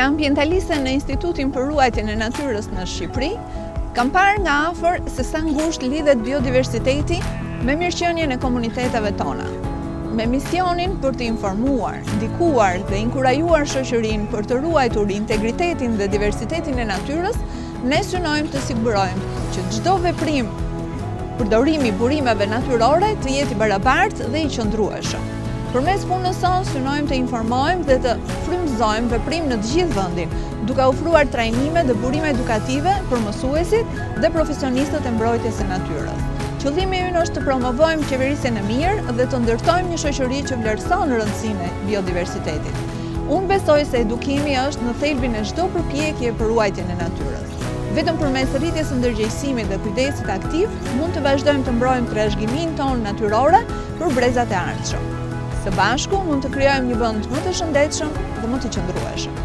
ambientaliste në Institutin për Ruajtjen e Natyrës në Shqipëri, kam parë nga afër se sa ngushtë lidhet biodiversiteti me mirëqenien e komuniteteve tona. Me misionin për të informuar, ndikuar dhe inkurajuar shoqërinë për të ruajtur integritetin dhe diversitetin e natyrës, ne synojmë të sigurojmë që çdo veprim përdorimi i burimeve natyrore të jetë i barabartë dhe i qëndrueshëm. Përmes punës sonë synojmë të informojmë dhe të frymëzojmë veprim në të gjithë vendin, duke ofruar trajnime dhe burime edukative për mësuesit dhe profesionistët e mbrojtjes së natyrës. Qëllimi ynë është të promovojmë qeverisjen e mirë dhe të ndërtojmë një shoqëri që vlerëson rëndësinë e biodiversitetit. Unë besoj se edukimi është në thelbin e çdo përpjekje për ruajtjen e natyrës. Vetëm përmes rritjes së ndërgjegjësimit dhe kujdesit aktiv, mund të vazhdojmë të mbrojmë trashëgiminë tonë natyrore për brezat e ardhshëm. Së bashku mund të krijojmë një vend më të shëndetshëm dhe më të qëndrueshëm.